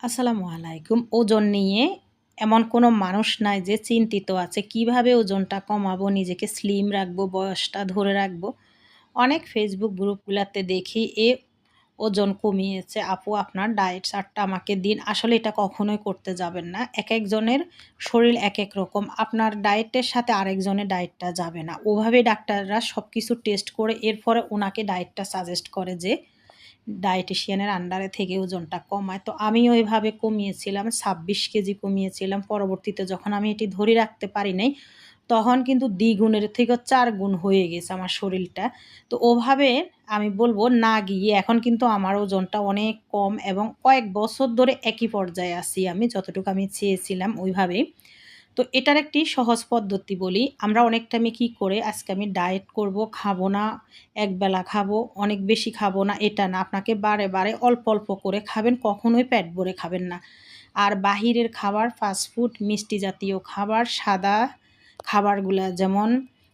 আসসালামু আলাইকুম। ওজন নিয়ে এমন কোনো মানুষ নাই যে চিন্তিত আছে কিভাবে ওজনটা কমাবো, নিজেকে স্লিম রাখবো, বয়সটা ধরে রাখবো। অনেক ফেসবুক গ্রুপগুলাতে দেখি ওজন কমিয়েছে। আপু আপনার ডায়েট চার্টটা আমাকে দিন। আসলে এটা কখনোই করতে যাবেন না। একেকজনের শরীর একেক রকম। আপনার ডায়েটের সাথে আরেকজনের ডায়েটটা যাবে না। ওভাবেই ডাক্তাররা সবকিছু টেস্ট করে এরপরে উনাকে ডায়েটটা সাজেস্ট করে যে ডায়েটিশিয়ানের আন্ডারে থেকে ওজনটা কমায়। তো আমিও এভাবে কমিয়েছিলাম, ২৬ কেজি কমিয়েছিলাম। পরবর্তীতে যখন আমি এটি ধরে রাখতে পারি নাই, তখন কিন্তু দ্বিগুণের থেকেও ৪ গুণ হয়ে গেছে আমার শরীলটা। তো ওভাবে আমি বলব না গিয়ে এখন কিন্তু আমার ওজনটা অনেক কম এবং কয়েক বছর ধরে একই পর্যায়ে আছি আমি, যতটুকু আমি চেয়েছিলাম ওইভাবেই। তো এটার একটি সহজ পদ্ধতি বলি। আমরা অনেক টাইমে কি করে আজকে আমি ডায়েট করব, খাবো না, একবেলা খাবো, অনেক বেশি খাবো না এটা না। আপনাকে বারে, বারে অল্প, অল্প করে খাবেন, কখনোই পেট ভরে খাবেন না। আর বাহিরের খাবার, ফাস্ট ফুড, মিষ্টি জাতীয় খাবার, সাদা খাবারগুলা যেমন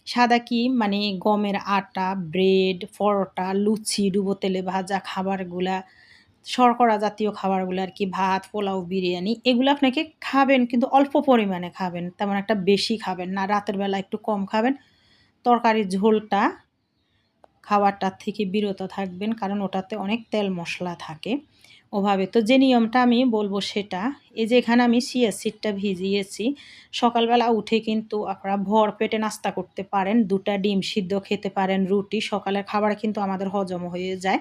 সাদা কি মানে গমের আটা, ব্রেড, পরোটা, লুচি, ডুবো তেলে ভাজা খাবারগুলা, শর্করা জাতীয় খাবারগুলো আরকি ভাত, পোলাও, বিরিয়ানি এগুলো আপনাকে খাবেন কিন্তু অল্প পরিমাণে খাবেন। তেমন একটা বেশি খাবেন না। রাতের বেলা একটু কম খাবেন। তরকারির ঝোলটা খাওয়াটার থেকে বিরত থাকবেন কারণ ওটাতে অনেক তেল মশলা থাকে ওভাবে। তো যে নিয়মটা আমি বলব সেটা, এই যে এখানে আমি চিয়া সিডটা ভিজিয়েছি। সকালবেলা উঠে কিন্তু আপনারা ভর পেটে নাস্তা করতে পারেন। ২ টা ডিম সিদ্ধ খেতে পারেন, রুটি। সকালের খাবার কিন্তু আমাদের হজম হয়ে যায়।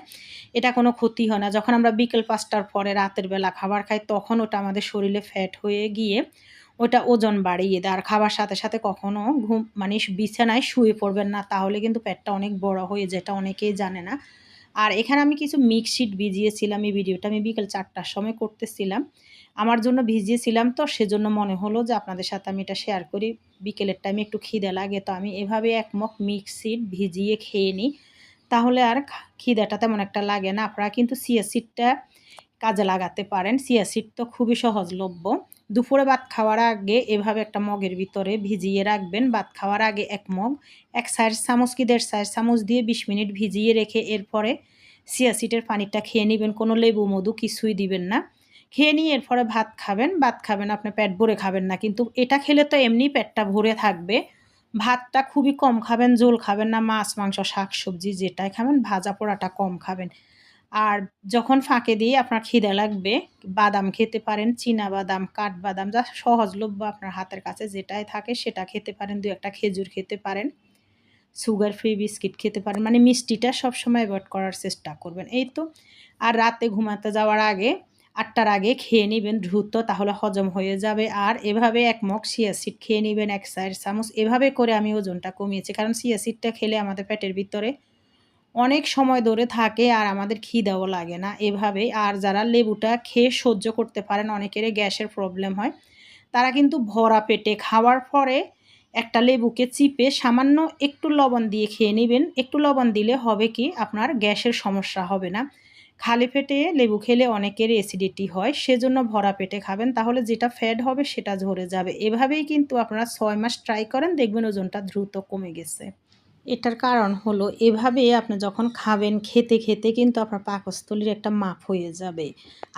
এটা কোনো ক্ষতি হয় না। যখন আমরা বিকেল ৫ টার পরে রাতের বেলা খাবার খাই তখন ওটা আমাদের শরীরে ফ্যাট হয়ে গিয়ে ওটা ওজন বাড়িয়ে দেয়। আর খাবার সাথে, সাথে কখনো মানে বিছানায় শুয়ে পড়বেন না। তাহলে কিন্তু পেটটা অনেক বড় হয়ে যায়। এটা অনেকেই জানে না। আর এখানে আমি কিছু মিক্স সিড ভিজিয়েছিলাম। এই ভিডিওটা আমি বিকেল ৪ টার সময় করতেছিলাম। আমার জন্য ভিজিয়েছিলাম তো সেজন্য মনে হলো যে আপনাদের সাথে আমি এটা শেয়ার করি। বিকেলের টাইমে একটু খিদে লাগে তো আমি এভাবে ১ মগ মিক্স সিড ভিজিয়ে খেয়ে নিই। তাহলে আর খিদেটা তেমন একটা লাগে না। আপনারা কিন্তু চিয়া সিডটা কাজে লাগাতে পারেন। চিয়া সিড তো খুবই সহজলভ্য। দুপুরে ভাত খাওয়ার আগে এভাবে একটা মগের ভিতরে ভিজিয়ে রাখবেন। ভাত খাওয়ার আগে ১ মগ ১/৪ চামচ কি ১.৫ চামচ দিয়ে ২০ মিনিট ভিজিয়ে রেখে এরপরে চিয়া সিডের পানিটা খেয়ে নিবেন। কোনো লেবু, মধু কিছুই দিবেন না। খেয়ে নিয়ে এরপরে ভাত খাবেন। ভাত খাবেন আপনার পেট ভরে খাবেন না। কিন্তু এটা খেলে তো এমনিই পেটটা ভরে থাকবে। ভাতটা খুবই কম খাবেন, ঝোল খাবেন না। মাছ, মাংস, শাকসবজি যেটাই খাবেন ভাজা পোড়াটা কম খাবেন। আর যখন ফাঁকে দিয়ে আপনার খিদে লাগবে, বাদাম খেতে পারেন, চিনাবাদাম, কাঠবাদাম যা সহজলভ্য আপনার হাতের কাছে যেটাই থাকে সেটা খেতে পারেন। ২ একটা খেজুর খেতে পারেন। সুগার ফ্রি বিস্কিট খেতে পারেন। মানে মিষ্টিটা সবসময় এভয়েড করার চেষ্টা করবেন। এই তো। আর রাতে ঘুমাতে যাওয়ার আগে ৮ টার আগে খেয়ে নিবেন দ্রুত তাহলে হজম হয়ে যাবে। আর এভাবে ১ মগ চিয়া সিড খেয়ে নিবেন ১/৪ চামচ। এভাবে করে আমি ওজনটা কমিয়েছি। কারণ চিয়া সিডটা খেলে আমাদের পেটের ভিতরে অনেক সময় ধরে থাকে আর আমাদের খিদেও লাগে না এভাবেই। আর যারা লেবুটা খেয়ে সহ্য করতে পারেন, অনেকেরই গ্যাসের প্রবলেম হয়, তারা কিন্তু ভরা পেটে খাওয়ার পরে একটা লেবুকে চিপে সামান্য একটু লবণ দিয়ে খেয়ে নিবেন। একটু লবণ দিলে হবে কি আপনার গ্যাসের সমস্যা হবে না। খালি পেটে লেবু খেলে অনেকেরই অ্যাসিডিটি হয়, সেজন্য ভরা পেটে খাবেন। তাহলে যেটা ফ্যাট হবে সেটা ঝরে যাবে। এভাবেই কিন্তু আপনারা ৬ মাস ট্রাই করেন, দেখবেন ওজনটা দ্রুত কমে গেছে। এটার কারণ হলো এভাবে আপনি যখন খাবেন খেতে, খেতে কিন্তু আপনার পাকস্থলীর একটা মাপ হয়ে যাবে।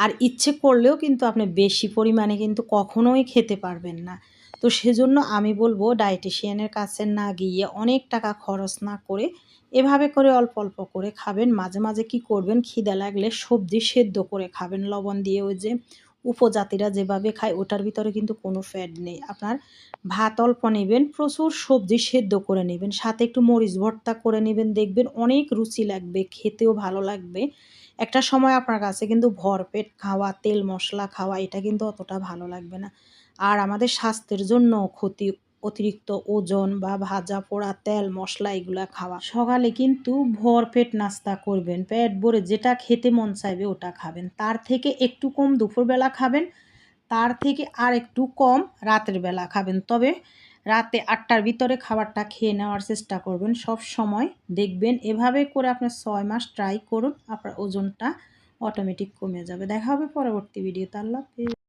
আর ইচ্ছে করলেও কিন্তু আপনি বেশি পরিমাণে কিন্তু কখনোই খেতে পারবেন না। তো সেজন্য আমি বলব ডায়েটিশিয়ানের কাছে না গিয়ে অনেক টাকা খরচ না করে এভাবে করে অল্প, অল্প করে খাবেন। মাঝে, মাঝে কি করবেন খিদে লাগলে সবজি সেদ্ধ করে খাবেন লবণ দিয়ে। ওই যে উপজাতিরা যেভাবে খায় ওটার ভিতরে কিন্তু কোনো ফ্যাট নেই। আপনার ভাত অল্প নিবেন, প্রচুর সবজি সেদ্ধ করে নিবেন, সাথে একটু মরিচ ভর্তা করে নিবেন, দেখবেন অনেক রুচি লাগবে, খেতেও ভালো লাগবে। একটা সময় আপনার কাছে কিন্তু ভরপেট খাওয়া, তেল মশলা খাওয়া এটা কিন্তু অতটা ভালো লাগবে না। আর আমাদের স্বাস্থ্যের জন্য ক্ষতি অতিরিক্ত ওজন বা ভাজা পোড়া তেল মশলা এগুলা খাওয়া। সকালে কিন্তু ভরপেট নাস্তা করবেন, পেট ভরে যেটা খেতে মন চাইবে ওটা খাবেন। তার থেকে একটু কম দুপুরবেলা খাবেন, তার থেকে আরেকটু কম রাতের বেলা খাবেন। তবে রাতে ৮ টার ভিতরে খাবারটা খেয়ে নেওয়ার চেষ্টা করবেন সবসময়। দেখবেন এভাবে করে আপনি ৬ মাস ট্রাই করুন, আপনার ওজনটা অটোমেটিক কমে যাবে। দেখা হবে পরবর্তী ভিডিওতে। আল্লাহ হাফেজ।